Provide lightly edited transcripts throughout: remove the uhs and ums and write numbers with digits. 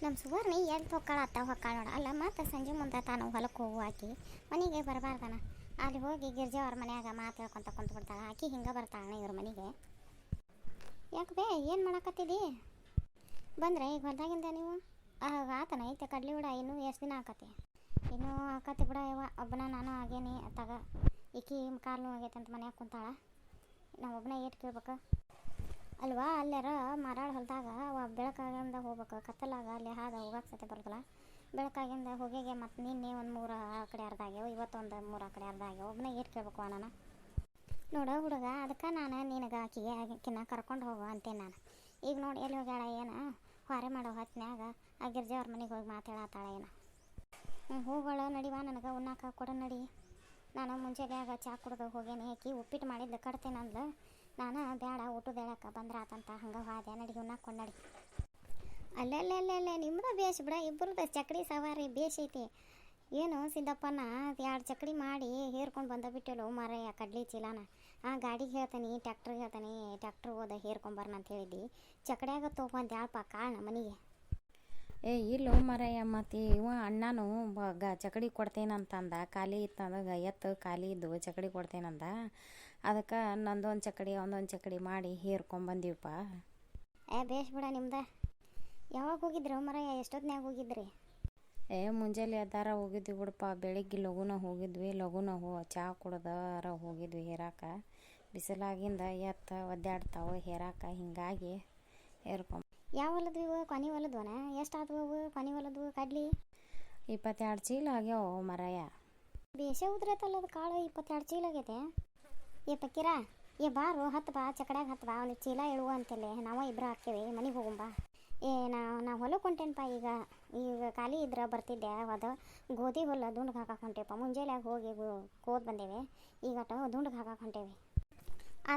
ನಮ್ಮ ಸುವರ್ಣಿ ಎಲ್ಲಿ ಹೊಕ್ಕಾಳ ನೋಡ. ಅಲ್ಲ ಮತ್ತು ಸಂಜೆ ಮುಂದೆ ತಾನು ಹೊಲಕ್ಕೆ ಹೋಗು ಆಕಿ ಮನೆಗೆ ಬರಬಾರ್ದನ. ಅಲ್ಲಿ ಹೋಗಿ ಗಿರ್ಜಾ ಅವ್ರ ಮನ್ಯಾಗ ಮಾತು ಹೇಳ್ಕೊಂತ ಕುಂತು ಬಿಡ್ತಾಳೆ. ಆಕಿ ಹಿಂಗೆ ಬರ್ತಾಳೆ ಇವ್ರ ಮನೆಗೆ. ಯಾಕೆ ಬೇ ಏನು ಮಾಡಕತ್ತಿದಿ? ಬಂದ್ರೆ ಈಗ ಹೊಲ್ದಾಗಿಂದ ನೀವು ಆತನ ಐತೆ ಕಡ್ಲಿ ಬಿಡ. ಇನ್ನೂ ಎಷ್ಟು ದಿನ ಆಕತಿ? ಇನ್ನೂ ಆಕತಿ ಬಿಡ ಯವ್ವ. ಒಬ್ಬನ ನಾನು ಆಗೇನಿ ತಗ. ಈಕಿ ಕಾಲು ಆಗೈತೆ ಅಂತ ಮನ್ಯಾಗ ಕುಂತಾಳ. ನಾವು ಒಬ್ಬನ ಏಟ್ ಕೇಳ್ಬೇಕು ಅಲ್ವಾ? ಅಲ್ಲಾರ ಮರಾಳ ಹೊಲ್ದಾಗ ಬೆಳಕಾಗಿಂದ ಹೋಗ್ಬೇಕು. ಕತ್ತಲಾಗ ಅಲ್ಲಿ ಹಾದ ಹೋಗಕ್ಕೆ ಸತೆ ಬರೋದಿಲ್ಲ. ಬೆಳಕಾಗಿಂದ ಹೋಗಿಗೆ ಮತ್ತು ನಿನ್ನೆ ಒಂದು 3 ಆ ಕಡೆ ಅರ್ಧ ಆಗ್ಯಾವ, ಇವತ್ತೊಂದು 3 ಆ ಕಡೆ ಅರ್ಧ ಆಗ್ಯಾವ. ಒಬ್ಬನ ಏಟ್ ಕೇಳ್ಬೇಕು ನಾನು ನೋಡ ಹುಡುಗ. ಅದಕ್ಕೆ ನಾನು ನಿನಗೆ ಆಕಿನ ಕರ್ಕೊಂಡು ಹೋಗು ಅಂತೇನೆ ನಾನು. ಈಗ ನೋಡಿ ಎಲ್ಲಿ ಹೋಗ್ಯಾಳ ಏನು ಹೊರೆ ಮಾಡೋ ಹೊತ್ತಿನಾಗ ಆ ಗಿರ್ಜಾ ಅವ್ರ ಮನೆಗೆ ಹೋಗಿ ಮಾತಾಡತ್ತಾಳ ಏನು. ಹೋಗೋಳ ನಡಿವಾ, ನನಗೆ ಉಣ್ಣಾಕ ಕೊಡ ನಡಿ. ನಾನು ಮುಂಚೆಗೆ ಚಾ ಕುಡ್ದು ಹೋಗೇನಿ. ಆಕಿ ಉಪ್ಪಿಟ್ಟು ಮಾಡಿದ್ಲು ಕಟ್ತೇನೆ ಅಂದ್ಲು. ನಾನು ಬೇಡ ಊಟದ ಹೇಳಕ್ಕೆ ಬಂದ್ರೆ ಆತಂತ ಹಂಗೆ ಹಾದೆ. ನಡಿ ಉಣ್ಣಾಕೊಂಡು ನಡಿ. ಅಲ್ಲೆಲ್ಲೆಲ್ಲೆಲ್ಲೆ ನಿಮ್ದು ಬೇಷ್ ಬಿಡ, ಇಬ್ಬರದ್ದು ಚಕ್ಡಿ ಸವಾರಿ ಬೇಷ್ ಐತಿ. ಏನು ಸಿದ್ದಪ್ಪನ 2 ಚಕ್ಡಿ ಮಾಡಿ ಹೇರ್ಕೊಂಡು ಬಿಟ್ಟಲು ಮರೆಯ ಕಡ್ಲಿ ಚೀಲಾನ. ಗಾಡಿಗೆ ಹೇಳ್ತಾನೆ, ಟ್ಯಾಕ್ಟ್ರಿಗೆ ಹೇಳ್ತಾನೆ, ಟ್ಯಾಕ್ಟ್ರ್ ಹೋದ ಹೇರ್ಕೊಂಬರ್ನ ಅಂತ ಹೇಳಿದ್ದಿ. ಚಕಡ್ಯಾಗ ತೊಗೊಂಡು ಯಾಳಪ್ಪ ಕಾಳನ್ನ ಮನೆಗೆ. ಇಲ್ಲೋ ಮರಯ್ಯ, ಮತ್ತು ಇವ ಅಣ್ಣನು ಚಕಡಿ ಕೊಡ್ತೇನಂತಂದ. ಖಾಲಿ ಇತ್ತಂದಾಗ ಎತ್ತು ಖಾಲಿ ಇದ್ದು ಚಕಡಿ ಕೊಡ್ತೇನಂದ. ಅದಕ್ಕೆ ನಂದೊಂದು ಚಕಡಿ ಒಂದೊಂದು ಚಕಡಿ ಮಾಡಿ ಹೇರ್ಕೊಂಬಂದೀವಪ್ಪ. ಬೇಷ್ ಬಿಡ ನಿಮ್ದು. ಯಾವಾಗ ಹೋಗಿದ್ರಿ ಮರಯ್ಯ? ಎಷ್ಟೊತ್ತಿನಾಗ ಹೋಗಿದ್ರಿ? ಮುಂಜಾನೆ ಎದ್ದಾರ ಹೋಗಿದ್ವಿ ಬಿಡಪ್ಪ. ಬೆಳಿಗ್ಗೆ ಲಘುನ ಹೋಗಿದ್ವಿ. ಲಘುನ ಚಾ ಕುಡ್ದಾರ ಹೋಗಿದ್ವಿ ಹೇರಾಕ. ಬಿಸಿಲಾಗಿಂದ ಎತ್ತ ಒದ್ದಾಡ್ತಾವೆ ಹೇರಾಕ. ಹಿಂಗಾಗಿ ಹೇರ್ಕೊಂಬ. ಯಾವ ಹೊಲದ್ವಿ ಇವು? ಕೊನೆ ಹೊಲದ್ವನ? ಎಷ್ಟು ಆದವು ಅವು ಕೊನೆ ಹೊಲದ್ವು ಕಡ್ಲಿ? 22 ಚೀಲ ಆಗ್ಯಾವ ಮರಯ್ಯ. ಬೇಷೆ ಉದ್ರೈತಲ್ಲ ಅದು ಕಾಳು. 22 ಚೀಲ ಆಗೈತೆ. ಪಕ್ಕಿರ ಬಾರು ಹತ್ತು ಬಾ, ಚಕಡ್ಯಾಗ ಹತ್ತು ಬಾ. ಒಂದು ಚೀಲ ಇಳುವ ಅಂತಲೇ ನಾವು ಇಬ್ಬರು ಹಾಕ್ತೇವೆ. ಮನೆಗೆ ಹೋಗುಂಬಾ. ನಾ ಹೊಲಕ್ಕೆ ಹೊಂಟೇನಪ್ಪ. ಈಗ ಖಾಲಿ ಇದ್ರೆ ಬರ್ತಿದ್ದೆ. ಅದು ಗೋಧಿ ಹೊಲ ದುಂಡ್ಗೆ ಹಾಕಕ್ಕೆ ಹೊಂಟೇಪ್ಪ. ಮುಂಜಾನೆಯಾಗ ಹೋಗಿ ಕೋದ್ ಬಂದೇವೆ. ಈಗ ದುಂಡ್ಗೆ ಹಾಕಕ್ಕೆ ಹೊಂಟೇವಿ.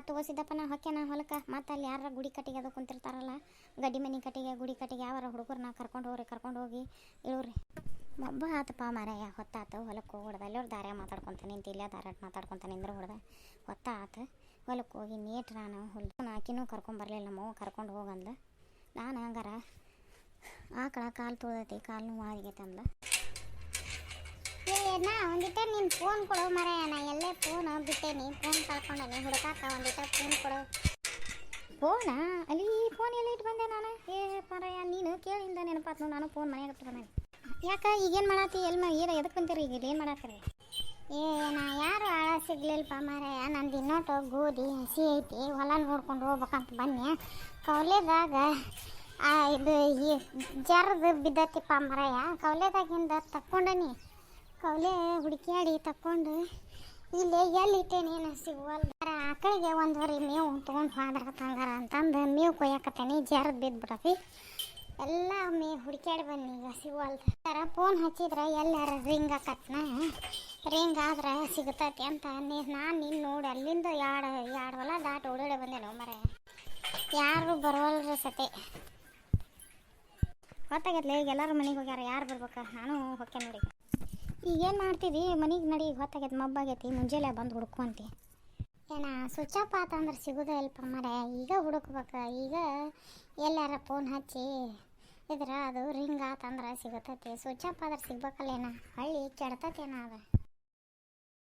ತಗೋಸಿದ್ದಪ್ಪ ನಾ ಹೊಕ್ಕೇನ ಹೊಲಕ್ಕೆ. ಮತ್ತು ಅಲ್ಲಿ ಯಾರ ಗುಡಿ ಕಟ್ಟಿಗೆ ಅದು ಕುಂತಿರ್ತಾರಲ್ಲ, ಗಡ್ಡಿ ಮನೆ ಕಟ್ಟಿಗೆ ಗುಡಿ ಕಟ್ಟಿಗೆ ಯಾವಾರ ಹುಡುಗರನ್ನ ಕರ್ಕೊಂಡು ಹೋಗಿ ಇಳ್ರಿ. ಒಬ್ಬ ಆತಪ್ಪ ಮಾರಾಯ. ಹೊತ್ತಾತು ಹೊಲಕ್ಕೆ ಹೋಗ್ಬಿಡ್ದ. ಅಲ್ಲವ್ರು ದಾರ್ಯ ಮಾತಾಡ್ಕೊತ ನಿಂತು ಇಲ್ಲೇ ದಾರಾಟ ಮಾತಾಡ್ಕೊತ ನಿಂದ್ರೆ ಹೊಡ್ದ. ಹೊತ್ತಾತು ಹೊಲಕ್ಕೆ ಹೋಗಿ ನೀಟ್ ನಾನು ಆಕಿನೂ ಕರ್ಕೊಂಬರ್ಲಿಲ್ಲ. ನಮ್ಮವ್ವ ಕರ್ಕೊಂಡು ಹೋಗಂದ್ಲು. ನಾನು ಹಂಗಾರ ಆಕಳ ಕಾಲು ತೊಳ್ದೈತಿ, ಕಾಲು ನೋವು ಆಗೈತೆ ಅಂದ್ಲ. ನಾ ಒಂದಿಟ್ಟ ನೀನು ಫೋನ್ ಕೊಡು ಮರಾಯ. ನಾ ಎಲ್ಲೇ ಫೋನ್ ಬಿಟ್ಟೇನಿ, ಫೋನ್ ಕಳ್ಕೊಂಡೇನಿ. ಹುಡುಕಾಕ ಒಂದಿಟ್ಟ ಫೋನ್ ಕೊಡು. ಫೋನ ಅಲ್ಲಿ ಫೋನ್ ಎಲ್ಲ ಇಟ್ಟು ಬಂದೆ ನಾನು. ಮರಾಯ ನೀನು ಕೇಳಿಂದ ನೆನಪಾತು. ನಾನು ಫೋನ್ ಮನೆಯಾಗ ಇಟ್ಟು ಬಂದೆ. ಯಾಕೆ ಈಗೇನು ಮಾಡತ್ತಿ? ಎದಕ್ಕೆ ಬಂತೀರಿ ಈಗ? ಏನು ಮಾಡತ್ತೀರಿ? ನಾ ಯಾರು ಆಳ ಸಿಗ್ಲಿಲ್ಲಪ್ಪ ಮಾರಾಯ. ನಂದು ಇನ್ನೊಟ್ಟು ಗೋಧಿ ಹಸಿ ಐತಿ. ಹೊಲ ನೋಡ್ಕೊಂಡು ಹೋಗ್ಬೇಕಂತ ಬನ್ನಿ. ಕೌಲೆದಾಗ ಇದು ಜರ್ದು ಬಿದ್ದತಿಪ್ಪ ಮರಾಯ. ಕೌಲೆದಾಗಿಂದ ತಕ್ಕೊಂಡನಿ. ಕೌಲೆ ಹುಡುಕ್ಯಾಡಿ ತಕ್ಕೊಂಡು ಇಲ್ಲೇ ಎಲ್ಲಿ ಇಟ್ಟೇನಿ ನಾ ಸಿಗುವಲ್ಲ. ಆಕಳಿಗೆ 1 ಹೊರಿ ಮೇವು ತೊಗೊಂಡು ಹೋದ್ರಕತ್ತಂಗಾರ ಅಂತಂದು ಮೇವು ಕೊಯ್ಯಾಕತ್ತೇನಿ. ಜರ್ದು ಬಿದ್ದುಬಿಡತಿ ಎಲ್ಲ. ಹುಡುಕ್ಯಾಡಿ ಬನ್ನಿ, ಈಗ ಸಿಗುವಲ್ದ. ಫೋನ್ ಹಚ್ಚಿದ್ರೆ ಎಲ್ಲಾರ ರಿಂಗ್ ಆಕತ್ನ. ರಿಂಗ್ ಆದ್ರೆ ಸಿಗುತ್ತತಿ ಅಂತ ನಾನು ನಿನ್ನ ನೋಡಿ ಅಲ್ಲಿಂದ ಎರಡು ಹೊಲ ದಾಟಿ ಓಡಾಡಿ ಬಂದೇನು ಮರೆ. ಯಾರು ಬರೋಲ್ರಿ ಸತೆ. ಹೊತ್ತಾಗತ್ಲೆ ಈಗ ಎಲ್ಲರೂ ಮನೆಗೆ ಹೋಗ್ಯಾರ. ಯಾರು ಬರ್ಬೇಕು? ನಾನು ಹೊಕ್ಕೆ ನೋಡಿ. ಈಗೇನು ಮಾಡ್ತಿದ್ದಿ? ಮನೆಗೆ ನಡಿ. ಹೊತ್ತಾಗೈತೆ, ಮಬ್ಬಾಗೈತಿ. ಮುಂಜಾನೆ ಬಂದು ಹುಡ್ಕೊಂತಿ. ಸ್ವಿಚ್ ಆಫ್ ಆತಂದ್ರೆ ಸಿಗೋದೇ ಇಲ್ಪ ಮರೆ. ಈಗ ಹುಡುಕ್ಬೇಕು. ಈಗ ಎಲ್ಲಾರ ಫೋನ್ ಹಚ್ಚಿ ಇದ್ರೆ ಅದು ರಿಂಗ್ ಆತಂದ್ರೆ ಸಿಗುತ್ತೈತಿ. ಸ್ವಿಚ್ ಆಫ್ ಆದ್ರೆ ಸಿಗ್ಬೇಕಲ್ಲೇನ. ಹಳ್ಳಿ ಕೆಡ್ತತೇನ ಅದು.